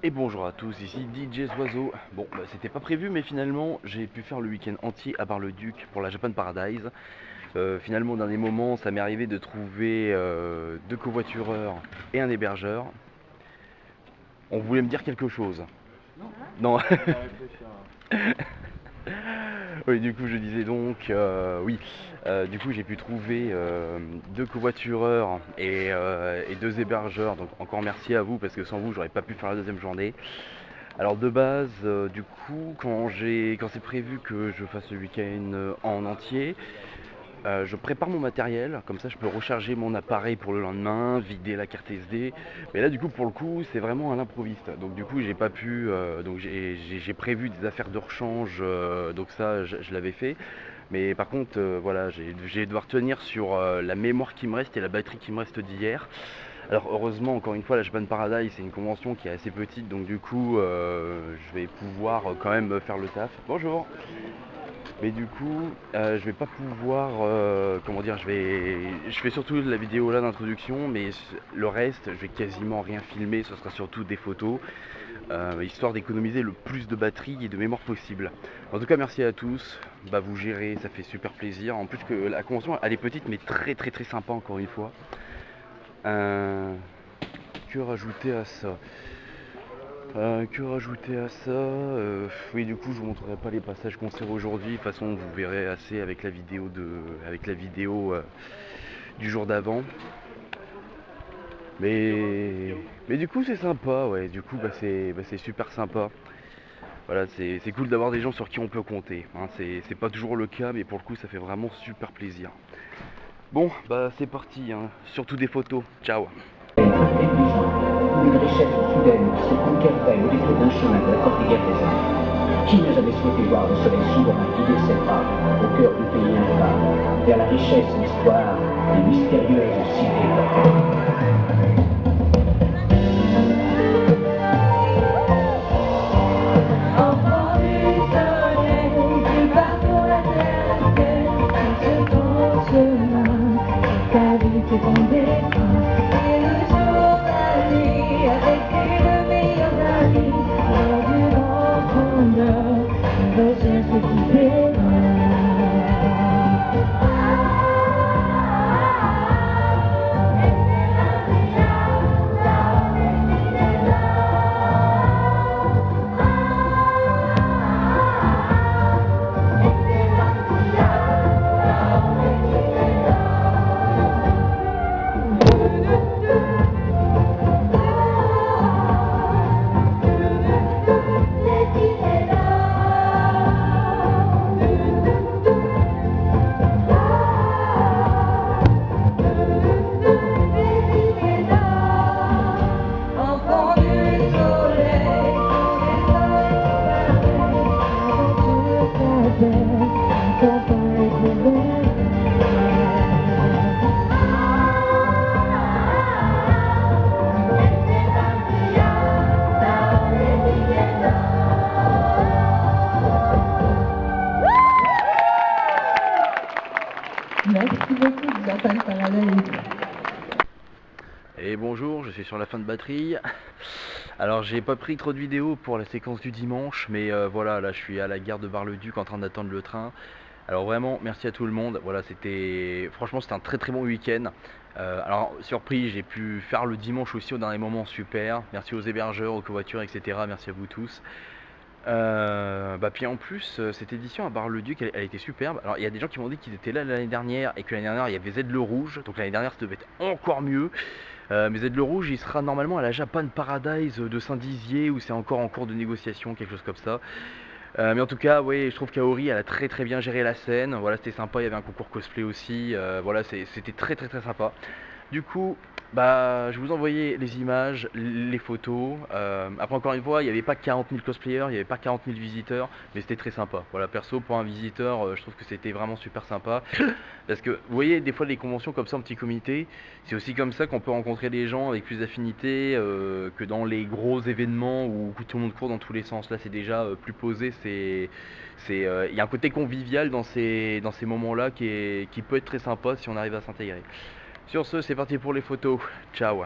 Et bonjour à tous, ici DJ Oiseau. Bon, bah, c'était pas prévu, mais finalement, j'ai pu faire le week-end entier à Bar-le-Duc pour la Japan Paradise. Finalement, au dernier moment, ça m'est arrivé de trouver deux covoitureurs et un hébergeur. On voulait me dire quelque chose. Non. Oui, du coup, je disais donc, oui, du coup, j'ai pu trouver deux covoitureurs et deux hébergeurs. Donc, encore merci à vous parce que sans vous, j'aurais pas pu faire la deuxième journée. Alors de base, du coup, quand c'est prévu que je fasse le week-end en entier, je prépare mon matériel, comme ça je peux recharger mon appareil pour le lendemain, vider la carte SD. Mais là du coup pour le coup c'est vraiment à l'improviste. Donc du coup j'ai pas pu, donc j'ai prévu des affaires de rechange, donc ça je l'avais fait. Mais par contre voilà, j'ai devoir tenir sur la mémoire qui me reste et la batterie qui me reste d'hier. Alors heureusement, encore une fois, la Japan Paradise c'est une convention qui est assez petite, donc du coup je vais pouvoir quand même faire le taf. Bonjour. Mais du coup, je vais pas pouvoir, comment dire, je fais surtout de la vidéo là d'introduction, mais le reste, je vais quasiment rien filmer, ce sera surtout des photos, histoire d'économiser le plus de batterie et de mémoire possible. En tout cas, merci à tous, bah vous gérez, ça fait super plaisir. En plus que la convention, elle est petite, mais très très très sympa encore une fois. Euh, que rajouter à ça? Que rajouter à ça? Oui, du coup, je vous montrerai pas les passages concert aujourd'hui. De toute façon, vous verrez assez avec la vidéo du jour d'avant. Mais, mais du coup, c'est sympa, ouais. Du coup, c'est super sympa. Voilà, c'est cool d'avoir des gens sur qui on peut compter, hein. C'est pas toujours le cas, mais pour le coup, ça fait vraiment super plaisir. Bon, bah c'est parti, hein. Surtout des photos. Ciao. Négligent, une richesse soudaine se conquerrait au détour d'un chemin de la cordillère des Andes. Qui n'a jamais souhaité voir le soleil souverain guider ses pas au cœur du pays inca, vers la richesse et l'histoire des mystérieuses cités? Enfant du soleil, tu pars pour la terre qui se trouve au chemin, ta vie c'est ton destin, et le jour, la nuit, avec le meilleur amis, lors du grand bonheur, recherche qui démarre. Merci beaucoup, Japan Paradise. Et bonjour, je suis sur la fin de batterie. Alors j'ai pas pris trop de vidéos pour la séquence du dimanche, mais voilà, là je suis à la gare de Bar-le-Duc en train d'attendre le train. Alors vraiment, merci à tout le monde. Voilà, franchement c'était un très très bon week-end. Alors surpris, j'ai pu faire le dimanche aussi au dernier moment, super. Merci aux hébergeurs, aux covoitures, etc. Merci à vous tous. Puis en plus, cette édition à Bar-le-Duc, elle était superbe. Alors il y a des gens qui m'ont dit qu'ils étaient là l'année dernière et que l'année dernière il y avait Z le Rouge, donc l'année dernière ça devait être encore mieux. Mais Z le Rouge il sera normalement à la Japan Paradise de Saint-Dizier où c'est encore en cours de négociation, quelque chose comme ça. Mais en tout cas, oui, je trouve qu'Aori elle a très très bien géré la scène. Voilà, c'était sympa, il y avait un concours cosplay aussi. Voilà, c'était très très très sympa. Du coup, bah, je vous envoyais les images, les photos. Après, encore une fois, il n'y avait pas 40 000 cosplayers, il n'y avait pas 40 000 visiteurs, mais c'était très sympa. Voilà, perso, pour un visiteur, je trouve que c'était vraiment super sympa. Parce que, vous voyez, des fois, les conventions comme ça en petit comité, c'est aussi comme ça qu'on peut rencontrer des gens avec plus d'affinité que dans les gros événements où tout le monde court dans tous les sens. Là, c'est déjà plus posé, il y a un côté convivial dans ces moments-là qui peut être très sympa si on arrive à s'intégrer. Sur ce, c'est parti pour les photos. Ciao.